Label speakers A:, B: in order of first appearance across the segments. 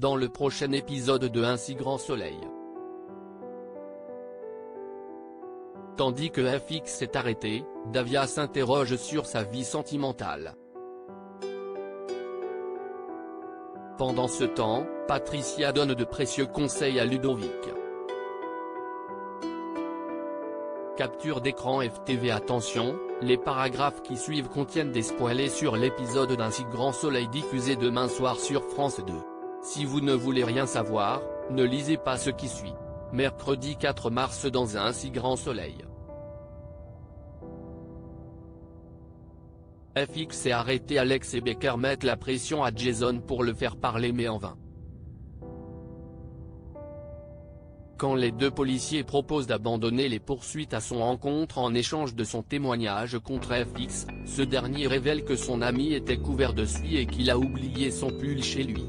A: dans le prochain épisode de Un si grand soleil. Tandis que FX est arrêté, Davia s'interroge sur sa vie sentimentale. Pendant ce temps, Patricia donne de précieux conseils à Ludovic. Capture d'écran FTV. Attention, les paragraphes qui suivent contiennent des spoilers sur l'épisode d'Un si grand soleil diffusé demain soir sur France 2. Si vous ne voulez rien savoir, ne lisez pas ce qui suit. Mercredi 4 mars dans Un si grand soleil. FX est arrêté. Alex et Becker mettent la pression à Jason pour le faire parler mais en vain. Quand les deux policiers proposent d'abandonner les poursuites à son encontre en échange de son témoignage contre FX, ce dernier révèle que son ami était couvert de suie et qu'il a oublié son pull chez lui.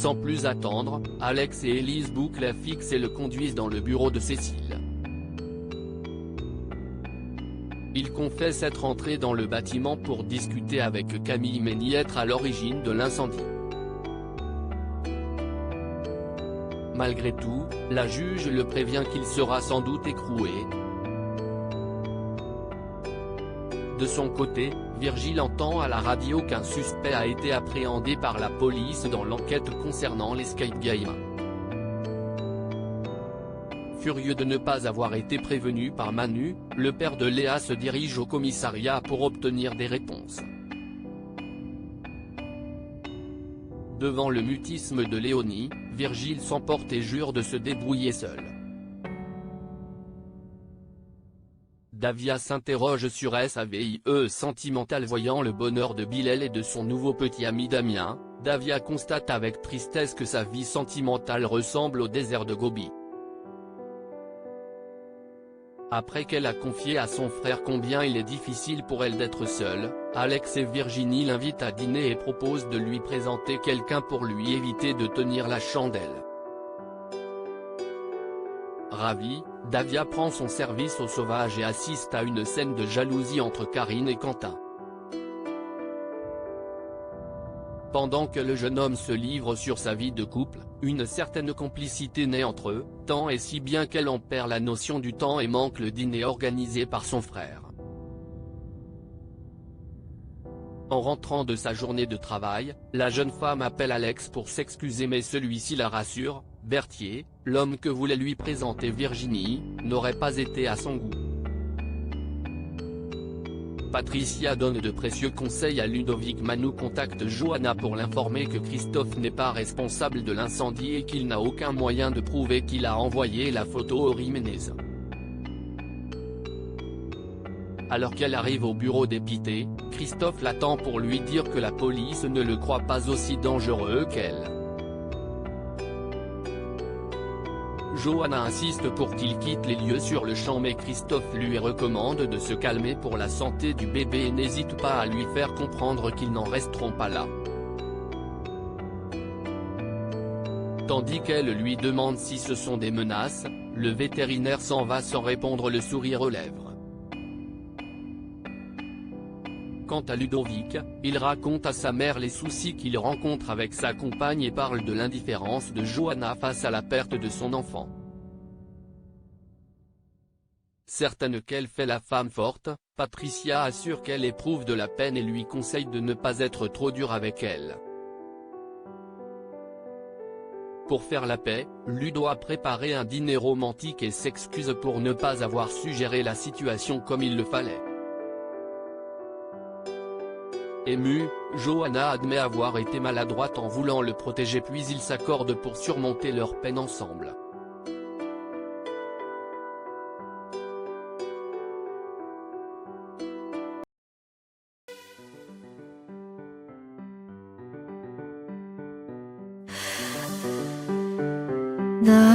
A: Sans plus attendre, Alex et Elise bouclent FX et le conduisent dans le bureau de Cécile. Il confesse être entré dans le bâtiment pour discuter avec Camille mais nie être à l'origine de l'incendie. Malgré tout, la juge le prévient qu'il sera sans doute écroué. De son côté, Virgile entend à la radio qu'un suspect a été appréhendé par la police dans l'enquête concernant l'escape game. Furieux de ne pas avoir été prévenu par Manu, le père de Léa se dirige au commissariat pour obtenir des réponses. Devant le mutisme de Léonie, Virgile s'emporte et jure de se débrouiller seul. Davia s'interroge sur sa vie sentimentale. Voyant le bonheur de Bilal et de son nouveau petit ami Damien, Davia constate avec tristesse que sa vie sentimentale ressemble au désert de Gobi. Après qu'elle a confié à son frère combien il est difficile pour elle d'être seule, Alex et Virginie l'invitent à dîner et proposent de lui présenter quelqu'un pour lui éviter de tenir la chandelle. Ravi, Davia prend son service au sauvage et assiste à une scène de jalousie entre Karine et Quentin. Pendant que le jeune homme se livre sur sa vie de couple, une certaine complicité naît entre eux, tant et si bien qu'elle en perd la notion du temps et manque le dîner organisé par son frère. En rentrant de sa journée de travail, la jeune femme appelle Alex pour s'excuser mais celui-ci la rassure, Berthier, l'homme que voulait lui présenter Virginie, n'aurait pas été à son goût. Patricia donne de précieux conseils à Ludovic. Manu contacte Johanna pour l'informer que Christophe n'est pas responsable de l'incendie et qu'il n'a aucun moyen de prouver qu'il a envoyé la photo au Jiménez. Alors qu'elle arrive au bureau dépité, Christophe l'attend pour lui dire que la police ne le croit pas aussi dangereux qu'elle. Johanna insiste pour qu'il quitte les lieux sur le champ mais Christophe lui recommande de se calmer pour la santé du bébé et n'hésite pas à lui faire comprendre qu'ils n'en resteront pas là. Tandis qu'elle lui demande si ce sont des menaces, le vétérinaire s'en va sans répondre, le sourire aux lèvres. Quant à Ludovic, il raconte à sa mère les soucis qu'il rencontre avec sa compagne et parle de l'indifférence de Johanna face à la perte de son enfant. Certaine qu'elle fait la femme forte, Patricia assure qu'elle éprouve de la peine et lui conseille de ne pas être trop dur avec elle. Pour faire la paix, Ludo a préparé un dîner romantique et s'excuse pour ne pas avoir su gérer la situation comme il le fallait. Émue, Johanna admet avoir été maladroite en voulant le protéger puis ils s'accordent pour surmonter leur peine ensemble.
B: 나